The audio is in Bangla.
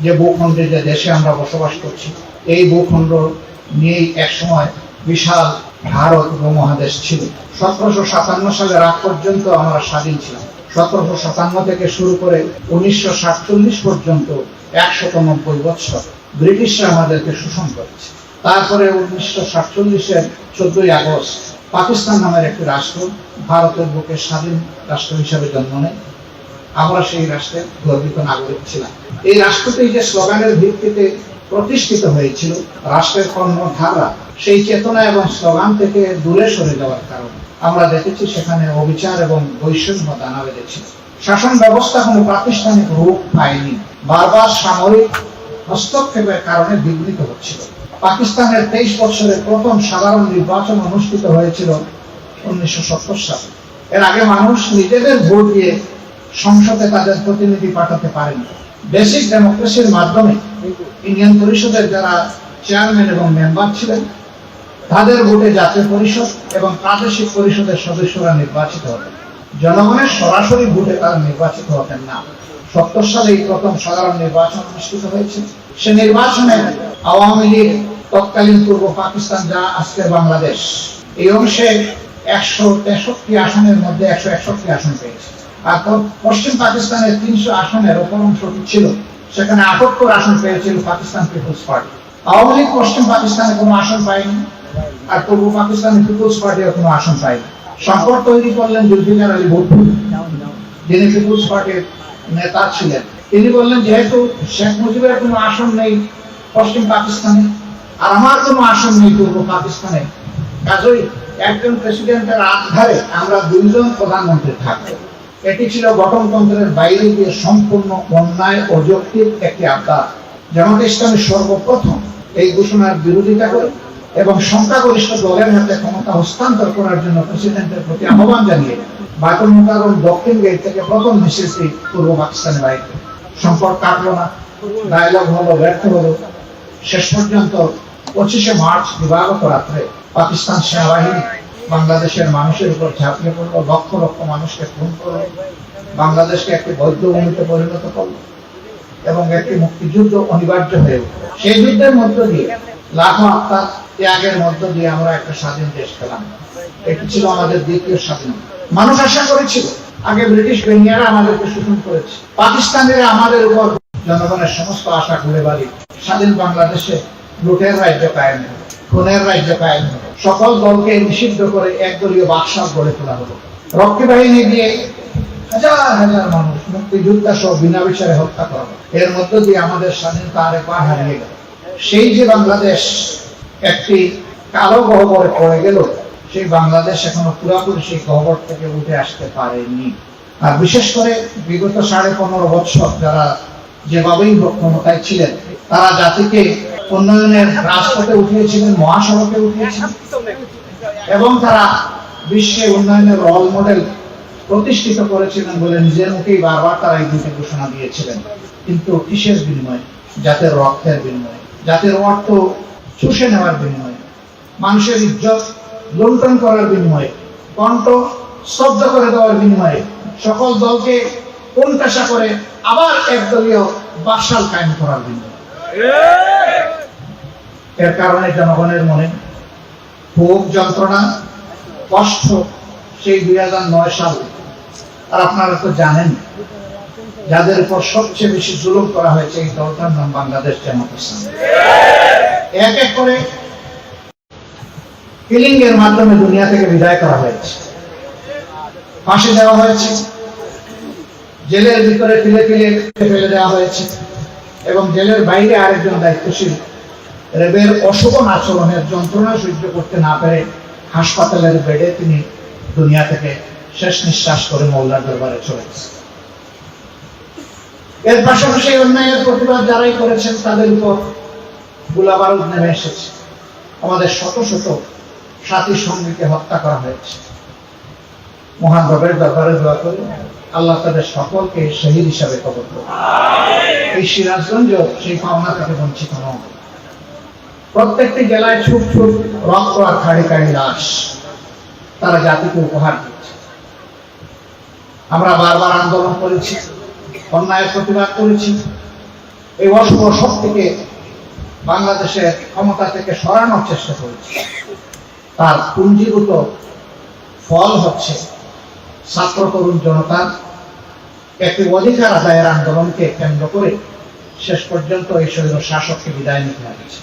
যে ভূখণ্ডে যে দেশে আমরা বসবাস করছি, এই ভূখণ্ড নিয়েই একসময় বিশাল ভারত উপমহাদেশ ছিল। 1757 সালের আগ পর্যন্ত আমরা স্বাধীন ছিলাম। 1757 থেকে শুরু করে 1947 পর্যন্ত 190 বছর ব্রিটিশরা আমাদেরকে শোষণ করেছে। তারপরে 1947-এর 14ই আগস্ট পাকিস্তান নামের একটি রাষ্ট্র ভারতের বুকে স্বাধীন রাষ্ট্র হিসাবে জন্ম নেয়। আমরা সেই রাষ্ট্রের গর্বিত নাগরিক ছিলাম। এই রাষ্ট্রটি যে স্লোগানের ভিত্তিতে প্রতিষ্ঠিত হয়েছিল, রাষ্ট্রের কর্মধারা সেই চেতনা এবং স্লোগান থেকে দূরে সরে যাওয়ার কারণে আমরা দেখেছি সেখানে অবিচার এবং বৈষম্য দানা বেঁধেছিল। শাসন ব্যবস্থা কোনো প্রাতিষ্ঠানিক রূপ পায়নি, বারবার সামরিক হস্তক্ষেপের কারণে বিঘ্নিত হচ্ছিল। পাকিস্তানের 23 বছরের প্রথম সাধারণ নির্বাচন অনুষ্ঠিত হয়েছিল 1970 সালে। এর আগে মানুষ নিজেদের ভোট দিয়ে সংসদে তাদের প্রতিনিধি পাঠাতে পারেনি। বেসিক ডেমোক্রেসির মাধ্যমে ইউনিয়ন পরিষদের যারা চেয়ারম্যান এবং মেম্বার ছিলেন, তাদের ভোটে জাতীয় পরিষদ এবং প্রাদেশিক পরিষদের সদস্যরা নির্বাচিত হতেন। জনগণের সরাসরি ভোটে তারা নির্বাচিত হতেন না। 70 সালে এই প্রথম সাধারণ নির্বাচন অনুষ্ঠিত হয়েছে। সে নির্বাচনে আওয়ামী লীগ তৎকালীন পূর্ব পাকিস্তান, যা আজকের বাংলাদেশ, এই অংশে 163 আসনের মধ্যে 161 আসন পেয়েছে। আর পশ্চিম পাকিস্তানের 300 আসনের অপর অংশটি ছিল, সেখানে 78 আসন পেয়েছিল পাকিস্তান পিপুলস পার্টি। আওয়ামী লীগ পশ্চিম পাকিস্তানে কোনো আসন পায়নি, আর পূর্ব পাকিস্তান পিপুলস পার্টিও কোনো আসন পায়নি। সংকট তৈরি করলেন জুলফিকার আলী ভুট্টো, যিনি পিপুলস পার্টির নেতা ছিলেন। তিনি বললেন, যেহেতু শেখ মুজিবের কোনো আসন নেই পশ্চিম পাকিস্তানে আর আমার কোনো আসন নেই পূর্ব পাকিস্তানে, কাজেই একজন প্রেসিডেন্টের আধারে আমরা 2 জন প্রধানমন্ত্রী থাকবো। এটি ছিল গঠনতন্ত্রের বাইরে গিয়ে সম্পূর্ণ অন্যায় ও যৌক্তিক একটি আবদার। জামাতে ইসলামী সর্বপ্রথম এই ঘোষণার বিরোধিতা করে এবং সংখ্যাগরিষ্ঠ দলের হাতে ক্ষমতা হস্তান্তর করার জন্য প্রেসিডেন্টের প্রতি আহ্বান জানিয়ে বায়তুল মুকাররম দক্ষিণ গেট থেকে প্রথম মিছিলটি পূর্ব পাকিস্তানে বাইরে। সংকট কাটলো না, ডায়লগ হলো, ব্যর্থ হলো। শেষ পর্যন্ত 25শে মার্চ দিবাগত রাত্রে পাকিস্তান সেনাবাহিনী বাংলাদেশের মানুষের উপর ঝাঁপিয়ে পড়লো, লক্ষ লক্ষ মানুষকে খুন করলো, বাংলাদেশকে একটি বৌদ্ধ ভূমিতে পরিণত করলো এবং একটি মুক্তিযুদ্ধ অনিবার্য হয়ে উঠল। সেই যুদ্ধের মধ্য দিয়ে লাখো আত্মার ত্যাগের মধ্য দিয়ে আমরা একটা স্বাধীন দেশ পেলাম। এটি ছিল আমাদের দ্বিতীয় স্বাধীনতা। মানুষ আশা করেছিল, আগে ব্রিটিশ বেনিয়ারা আমাদেরকে শোষণ করেছে, পাকিস্তানিরা আমাদের উপর জনগণের সমস্ত আশা ঘুরে বাড়ি। স্বাধীন বাংলাদেশে লুটের রাজ্য কায়েম হলো, খুনের রাজ্য কায়েম হলো, সকল দলকে নিষিদ্ধ করে একদলীয় বাকশাল গড়ে তোলা হলো। রক্ষী বাহিনী দিয়ে হাজার হাজার মানুষ মুক্তিযোদ্ধা সহ বিনা বিচারে হত্যা করা হলো। এর মধ্য দিয়ে আমাদের স্বাধীনতা আরেকবার হারিয়ে গেল। সেই যে বাংলাদেশ একটি কালো গহ্বরে পড়ে গেল, সেই বাংলাদেশ এখনো পুরোপুরি সেই গহ্বর থেকে উঠে আসতে পারেনি। আর বিশেষ করে বিগত 15.5 বছর যারা যেভাবেই ক্ষমতায় ছিলেন, তারা জাতিকে উন্নয়নের রাজপথে উঠিয়েছিলেন, মহাসড়কে উঠিয়েছিলেন এবং তারা বিশ্বে উন্নয়নের রোল মডেল প্রতিষ্ঠিত করেছিলেন বলে নিজের মুখেই বারবার তারা এই দুটি ঘোষণা দিয়েছিলেন। কিন্তু কিসের বিনিময়ে? জাতের রক্তের বিনিময়ে, জাতির অর্থ চুষে নেওয়ার বিনিময়ে, মানুষের ইজ্জত লুণ্ঠন করার বিনিময়ে, কণ্ঠ স্তব্ধ করে দেওয়ার বিনিময়ে, সকল দলকে কোণঠাসা করে আবার একদলীয় বাকশাল কায়েম করার বিনিময়ে। এর কারণে জনগণের মনে ক্ষোভ, যন্ত্রণা, কষ্ট সেই 2009 সাল। আর আপনারা তো জানেন, যাদের উপর সবচেয়ে বেশি জুলুম করা হয়েছে এই দলটার নাম বাংলাদেশ জামাতে ইসলামী। এক এক করে কিলিং এর মাধ্যমে দুনিয়া থেকে বিদায় করা হয়েছে, ফাঁসি দেওয়া হয়েছে, জেলের ভিতরে ফেলে ফেলে দেওয়া হয়েছে এবং জেলের বাইরে আরেকজন দায়িত্বশীল রেবের অশোভন আচরণের যন্ত্রণা সহ্য করতে না পেরে হাসপাতালের বেডে তিনি দুনিয়া থেকে শেষ নিঃশ্বাস করে মওলার দরবারে চলে গেছে। এর পাশাপাশি অন্যায়ের প্রতিবাদ যারাই করেছেন তাদের উপর গোলাবারুদ নেমে এসেছে। আমাদের শত শত সাথী সঙ্গীকে হত্যা করা হয়েছে। মহান রবের দরবারে দোয়া করি আল্লাহ তাদের সকলকে শহীদ হিসাবে কবর করুন। এই সিরাজগঞ্জ সেই পাওনা থেকে বঞ্চিত নয়। প্রত্যেকটি জেলায় ছুট ছুট রক্ত আর খাড়ি খাড়ি লাশ তারা জাতিকে উপহার দিচ্ছে। আমরা বারবার আন্দোলন করেছি, অন্যায়ের প্রতিবাদ করেছি, এই অশুভ শক্তিকে বাংলাদেশের ক্ষমতা থেকে সরানোর চেষ্টা করেছে। তার পুঞ্জীভূত ফল হচ্ছে ছাত্র তরুণ জনতার একটি অধিকার আদায়ের আন্দোলনকে কেন্দ্র করে শেষ পর্যন্ত এই স্বৈর শাসককে বিদায় নিতে হয়েছে।